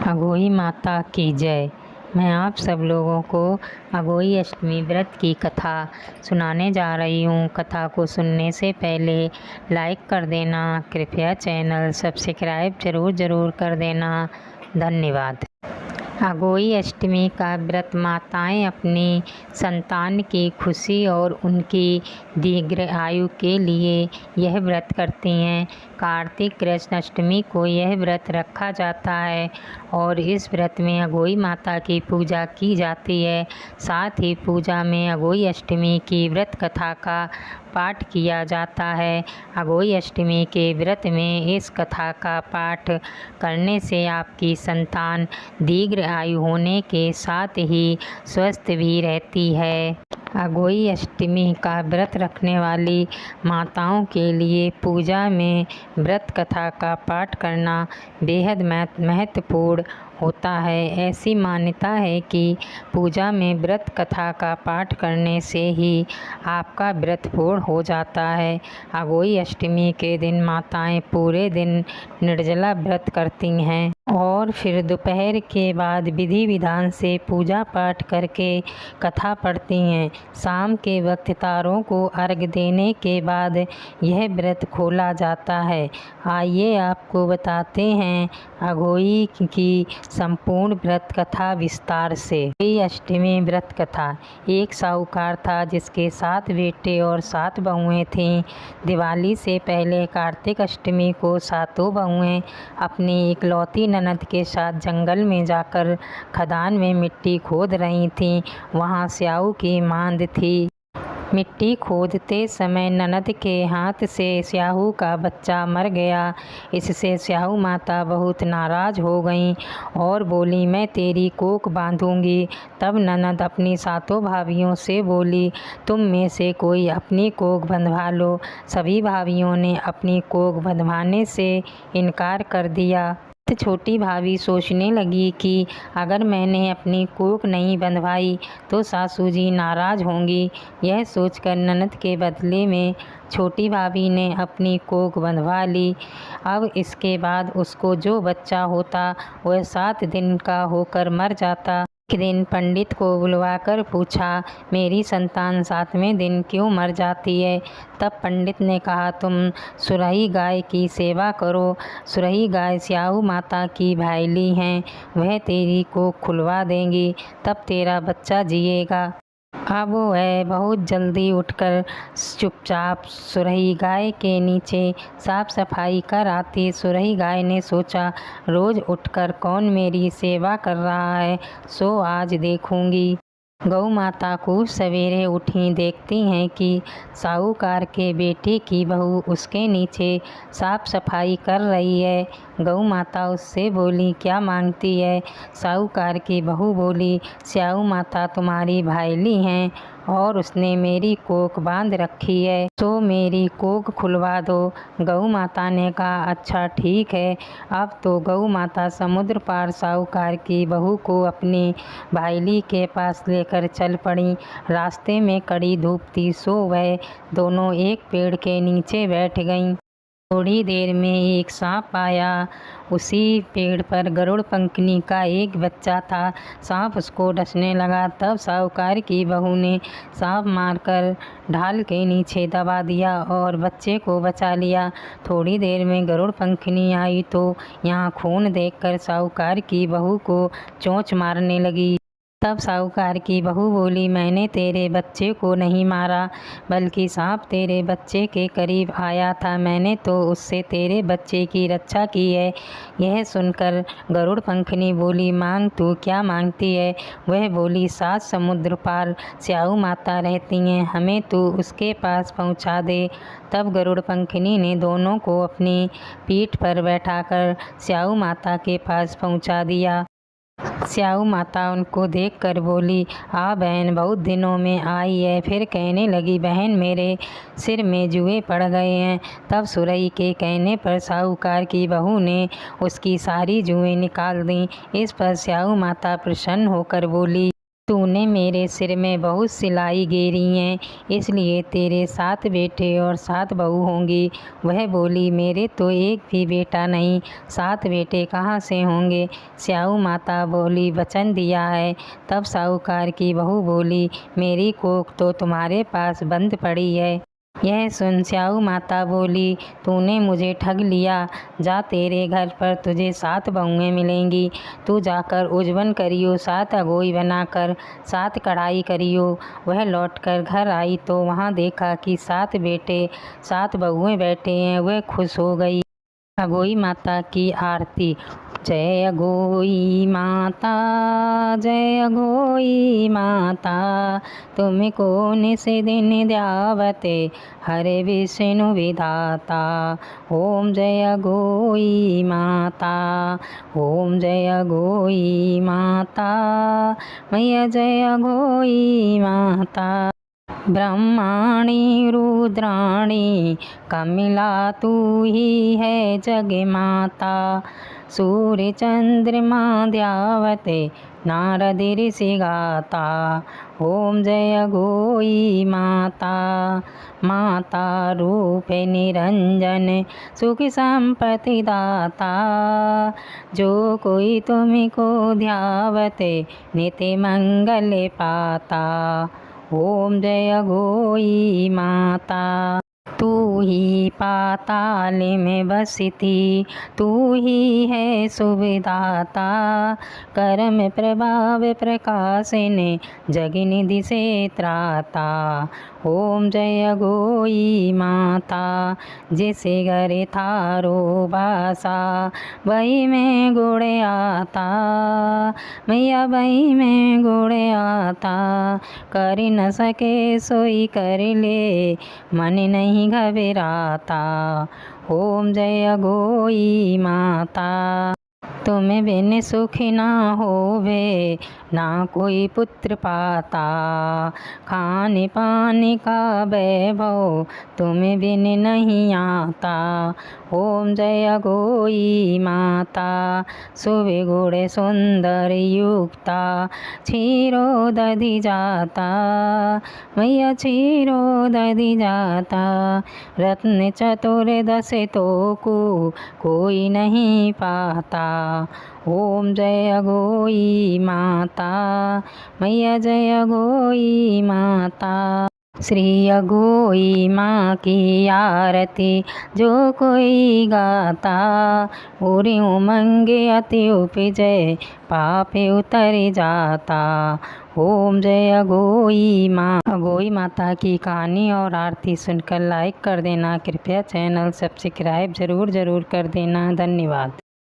अघोई माता की जय। मैं आप सब लोगों को अघोई अष्टमी व्रत की कथा सुनाने जा रही हूँ। कथा को सुनने से पहले लाइक कर देना, कृपया चैनल सब्सक्राइब ज़रूर कर देना। धन्यवाद। अघोई अष्टमी का व्रत माताएं अपनी संतान की खुशी और उनकी दीर्घ आयु के लिए यह व्रत करती हैं। कार्तिक कृष्ण अष्टमी को यह व्रत रखा जाता है और इस व्रत में अघोई माता की पूजा की जाती है। साथ ही पूजा में अघोई अष्टमी की व्रत कथा का पाठ किया जाता है। अघोई अष्टमी के व्रत में इस कथा का पाठ करने से आपकी संतान दीर्घ आयु होने के साथ ही स्वस्थ भी रहती है। अघोई अष्टमी का व्रत रखने वाली माताओं के लिए पूजा में व्रत कथा का पाठ करना बेहद महत्वपूर्ण होता है। ऐसी मान्यता है कि पूजा में व्रत कथा का पाठ करने से ही आपका व्रत पूर्ण हो जाता है। अघोई अष्टमी के दिन माताएं पूरे दिन निर्जला व्रत करती हैं और फिर दोपहर के बाद विधि विधान से पूजा पाठ करके कथा पढ़ती हैं। शाम के वक्त तारों को अर्घ्य देने के बाद यह व्रत खोला जाता है। आइए आपको बताते हैं अघोई की संपूर्ण व्रत कथा विस्तार से। अघोई अष्टमी व्रत कथा। एक साहूकार था जिसके 7 बेटे और 7 बहुएं थीं। दिवाली से पहले कार्तिक अष्टमी को 7 बहुएं अपनी इकलौती ननद के साथ जंगल में जाकर खदान में मिट्टी खोद रही थीं। वहाँ स्याऊ की मांद थी। मिट्टी खोदते समय ननद के हाथ से स्याहू का बच्चा मर गया। इससे स्याहू माता बहुत नाराज़ हो गईं और बोली, मैं तेरी कोख बांधूंगी। तब ननद अपनी 7 भाभियों से बोली, तुम में से कोई अपनी कोख बंधवा लो। सभी भाभियों ने अपनी कोख बंधवाने से इनकार कर दिया। छोटी भाभी सोचने लगी कि अगर मैंने अपनी कोख नहीं बंधवाई तो सासू जी नाराज़ होंगी। यह सोचकर ननद के बदले में छोटी भाभी ने अपनी कोख बंधवा ली। अब इसके बाद उसको जो बच्चा होता वह 7 दिन का होकर मर जाता। एक दिन पंडित को बुलवाकर पूछा, मेरी संतान 7वें दिन क्यों मर जाती है? तब पंडित ने कहा, तुम सुरही गाय की सेवा करो। सुरही गाय स्याहू माता की भाईली हैं, वह तेरी को खुलवा देंगी, तब तेरा बच्चा जिएगा। अब वह बहुत जल्दी उठकर चुपचाप सुरही गाय के नीचे साफ सफाई कर आती। सुरही गाय ने सोचा, रोज़ उठकर कौन मेरी सेवा कर रहा है, सो आज देखूंगी। गौ माता को सवेरे उठी देखती हैं कि साहूकार के बेटे की बहू उसके नीचे साफ सफाई कर रही है। गौ माता उससे बोली, क्या मांगती है? साहूकार की बहू बोली, स्याहू माता तुम्हारी भाईली हैं और उसने मेरी कोख बांध रखी है, तो मेरी कोख खुलवा दो। गौ माता ने कहा, अच्छा ठीक है। अब तो गौ माता समुद्र पार साहूकार की बहू को अपनी भाईली के पास लेकर चल पड़ी। रास्ते में कड़ी धूप थी, सो वह दोनों एक पेड़ के नीचे बैठ गईं। थोड़ी देर में एक सांप आया। उसी पेड़ पर गरुड़ पंखनी का एक बच्चा था। सांप उसको डसने लगा। तब साहूकार की बहू ने सांप मारकर ढाल के नीचे दबा दिया और बच्चे को बचा लिया। थोड़ी देर में गरुड़ पंखनी आई तो यहाँ खून देखकर साहूकार की बहू को चोंच मारने लगी। तब साहूकार की बहू बोली, मैंने तेरे बच्चे को नहीं मारा, बल्कि सांप तेरे बच्चे के करीब आया था, मैंने तो उससे तेरे बच्चे की रक्षा की है। यह सुनकर गरुड़ पंखनी बोली, मांग तू क्या मांगती है? वह बोली, 7 समुद्र पार स्याहू माता रहती हैं, हमें तू उसके पास पहुंचा दे। तब गरुड़ पंखनी ने दोनों को अपनी पीठ पर बैठाकर स्याहू माता के पास पहुंचा दिया। स्याहू माता उनको देखकर बोली, आ बहन, बहुत दिनों में आई है। फिर कहने लगी, बहन मेरे सिर में जुएं पड़ गए हैं। तब सुरही के कहने पर साहूकार की बहू ने उसकी सारी जुएं निकाल दी। इस पर स्याहू माता प्रसन्न होकर बोली, तूने मेरे सिर में बहुत सिलाई गेरी है, इसलिए तेरे 7 बेटे और 7 बहू होंगी। वह बोली, मेरे तो एक भी बेटा नहीं, 7 बेटे कहाँ से होंगे। स्याऊ माता बोली, वचन दिया है। तब साहूकार की बहू बोली, मेरी कोख तो तुम्हारे पास बंद पड़ी है। यह सुन स्याऊ माता बोली, तूने मुझे ठग लिया। जा, तेरे घर पर तुझे 7 बहुएं मिलेंगी। तू जाकर उजवन करियो, 7 अगोई बनाकर 7 कढ़ाई करियो। वह लौटकर घर आई तो वहाँ देखा कि 7 बेटे 7 बहुएं बैठे हैं। वह खुश हो गई। अगोई माता की आरती। जय अगोई माता, जय अगोई माता, तुम कौन से दिन ध्यावते, हरे विष्णु विधाता। ओम जय अगोई माता, ओम जय अगोई माता, मैया जय अगोई माता। ब्रह्माणी रुद्राणी कमला तू ही है जग माता। सूर्य चंद्रमा ध्यावते, नारद ऋषि गाता। ओम जय अगोई माता, माता रूप निरंजन, सुख संपत्ति दाता। जो कोई तुमको ध्यावते, नित्य मंगल पाता। ओम जय अगोई माता। तू ही पाताल में बसती, तू ही है सुविदाता। कर्म प्रभाव प्रकाशिनी, जगनिधि से त्राता। ओम जय अगोई माता। जिसे घर थारो बासा, वही में गुण आता। मैया वही में गुण आता। कर न सके सोई कर ले, मन नहीं घबराता। ओम जय अगोई माता। तुम बिन सुख ना होवे, ना कोई पुत्र पाता। खाने पाने का वैभव, तुम बिन नहीं आता। ओम जय अगोई माता। सुबह गुण सुंदर युक्ता, क्षीरो दधि जाता। मैया क्षीरो दधि जाता। रत्न चतुर्दश तोकु, कोई नहीं पाता। ओम जय अगोई माता, मैया जय अगोई माता। श्री अगोई माँ की आरती जो कोई गाता, पूरी उमंग अति उपजय, पाप उतर जाता। ओम जय अगोई माँ। अगोई माता की कहानी और आरती सुनकर लाइक कर देना। कृपया चैनल सब्सक्राइब ज़रूर कर देना। धन्यवाद।